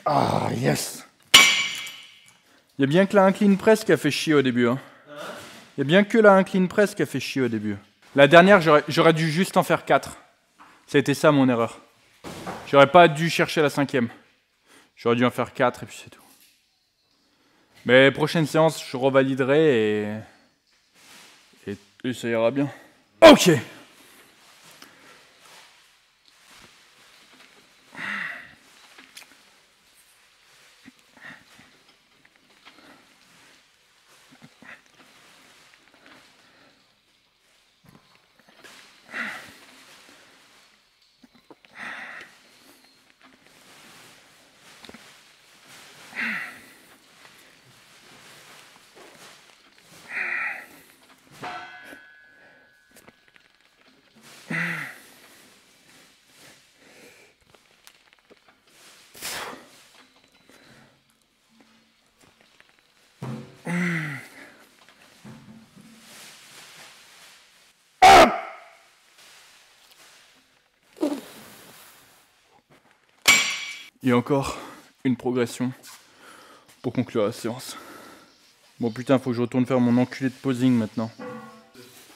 Ah, yes. Il y a bien que la incline press qui a fait chier au début. Hein. Il y a bien que la incline press qui a fait chier au début. La dernière, j'aurais dû juste en faire 4. Ça a été ça mon erreur. J'aurais pas dû chercher la 5e. J'aurais dû en faire 4 et puis c'est tout. Mais prochaine séance, je revaliderai et ça ira bien. Ok. Et encore une progression pour conclure la séance. Bon putain, faut que je retourne faire mon enculé de posing maintenant.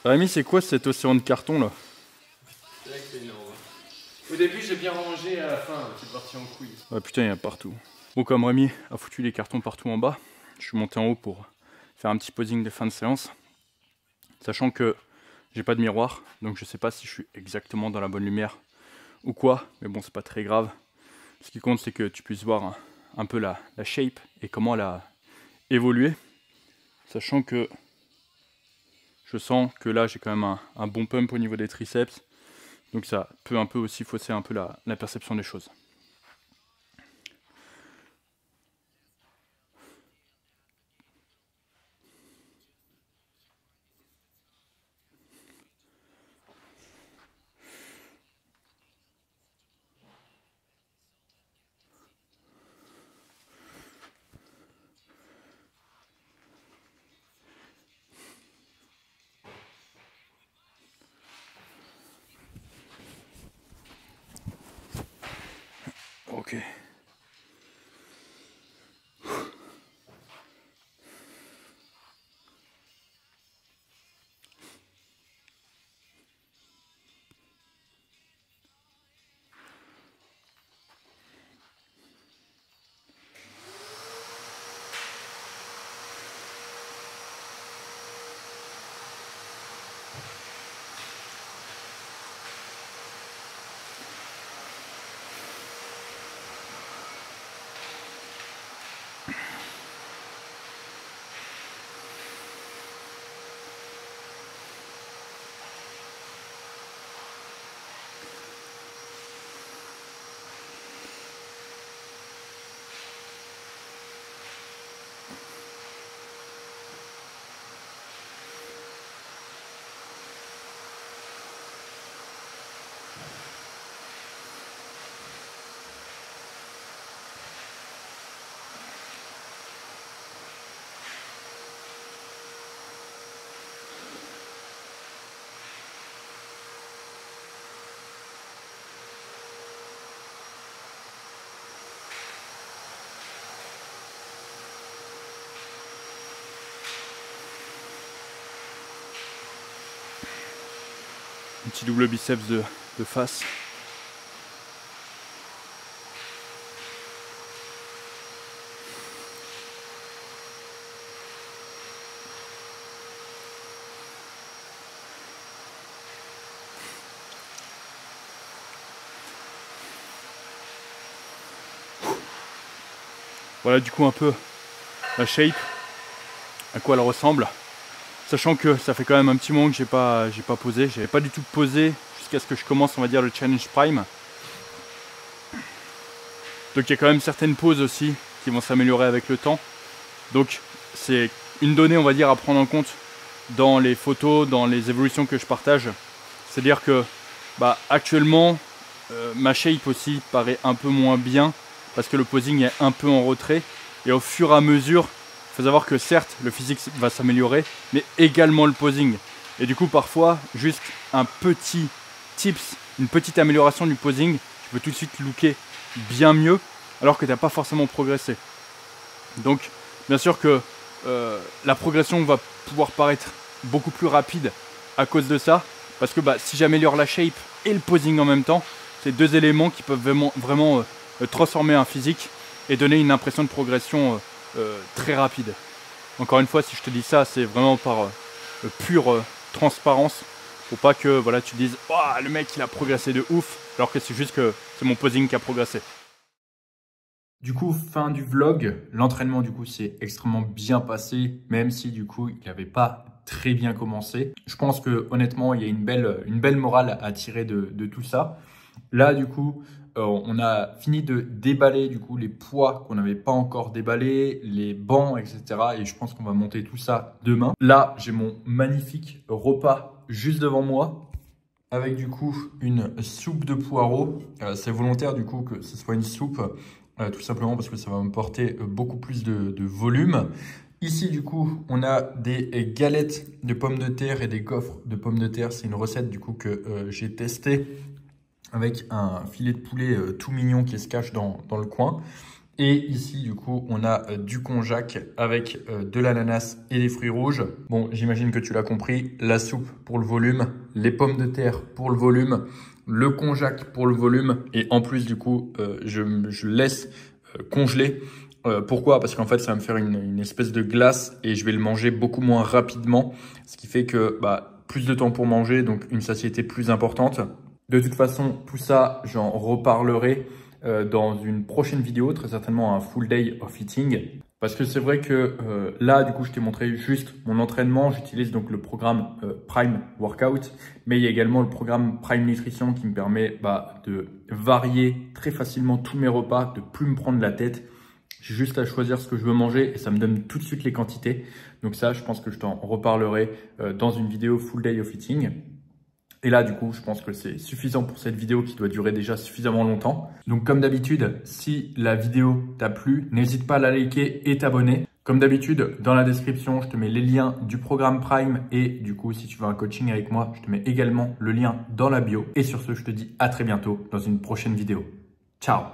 Rémi, c'est quoi cet océan de carton là? C'est vrai que c'est énorme. Au début, j'ai bien rangé, à la fin, c'est parti en couille. Ah putain, il y en a partout. Bon, comme Rémi a foutu les cartons partout en bas, je suis monté en haut pour faire un petit posing de fin de séance. Sachant que j'ai pas de miroir, donc je sais pas si je suis exactement dans la bonne lumière ou quoi, mais bon, c'est pas très grave. Ce qui compte, c'est que tu puisses voir un peu la shape et comment elle a évolué. Sachant que je sens que là, j'ai quand même un bon pump au niveau des triceps. Donc ça peut un peu aussi fausser un peu la perception des choses. Ok. Un petit double biceps de face. Voilà du coup un peu la shape, à quoi elle ressemble. Sachant que ça fait quand même un petit moment que j'ai pas posé. J'avais pas du tout posé jusqu'à ce que je commence, on va dire, le challenge prime. Donc il y a quand même certaines poses aussi qui vont s'améliorer avec le temps. Donc c'est une donnée, on va dire, à prendre en compte dans les photos, dans les évolutions que je partage. C'est-à-dire que actuellement ma shape aussi paraît un peu moins bien parce que le posing est un peu en retrait. Et au fur et à mesure, il faut savoir que certes le physique va s'améliorer, mais également le posing. Et du coup parfois juste un petit tips, une petite amélioration du posing, tu peux tout de suite looker bien mieux alors que tu n'as pas forcément progressé. Donc bien sûr que la progression va pouvoir paraître beaucoup plus rapide à cause de ça, parce que si j'améliore la shape et le posing en même temps, c'est deux éléments qui peuvent vraiment transformer un physique et donner une impression de progression très rapide. Encore une fois, si je te dis ça, c'est vraiment par pure transparence, pour pas que tu dises « Oh, le mec il a progressé de ouf », alors que c'est juste que c'est mon posing qui a progressé. Du coup, fin du vlog, l'entraînement du coup s'est extrêmement bien passé, même si du coup il n'avait pas très bien commencé. Je pense que honnêtement il y a une belle morale à tirer de tout ça. Là du coup on a fini de déballer du coup les poids qu'on n'avait pas encore déballés, les bancs, etc. Et je pense qu'on va monter tout ça demain. Là j'ai mon magnifique repas juste devant moi, avec du coup une soupe de poireaux. C'est volontaire du coup que ce soit une soupe, tout simplement parce que ça va me porter beaucoup plus de volume. Ici du coup on a des galettes de pommes de terre et des gaufres de pommes de terre. C'est une recette du coup que j'ai testée avec un filet de poulet tout mignon qui se cache dans le coin. Et ici, du coup, on a du konjac avec de l'ananas et des fruits rouges. Bon, j'imagine que tu l'as compris, la soupe pour le volume, les pommes de terre pour le volume, le konjac pour le volume. Et en plus, du coup, je laisse congeler. Pourquoi? Parce qu'en fait, ça va me faire une espèce de glace et je vais le manger beaucoup moins rapidement. Ce qui fait que plus de temps pour manger, donc une satiété plus importante. De toute façon, tout ça, j'en reparlerai dans une prochaine vidéo, très certainement un full day of eating. Parce que c'est vrai que là, du coup, je t'ai montré juste mon entraînement. J'utilise donc le programme Prime Workout, mais il y a également le programme Prime Nutrition qui me permet de varier très facilement tous mes repas, de plus me prendre la tête. J'ai juste à choisir ce que je veux manger et ça me donne tout de suite les quantités. Donc ça, je pense que je t'en reparlerai dans une vidéo full day of eating. Et là, du coup, je pense que c'est suffisant pour cette vidéo qui doit durer déjà suffisamment longtemps. Donc, comme d'habitude, si la vidéo t'a plu, n'hésite pas à la liker et t'abonner. Comme d'habitude, dans la description, je te mets les liens du programme Prime. Et du coup, si tu veux un coaching avec moi, je te mets également le lien dans la bio. Et sur ce, je te dis à très bientôt dans une prochaine vidéo. Ciao!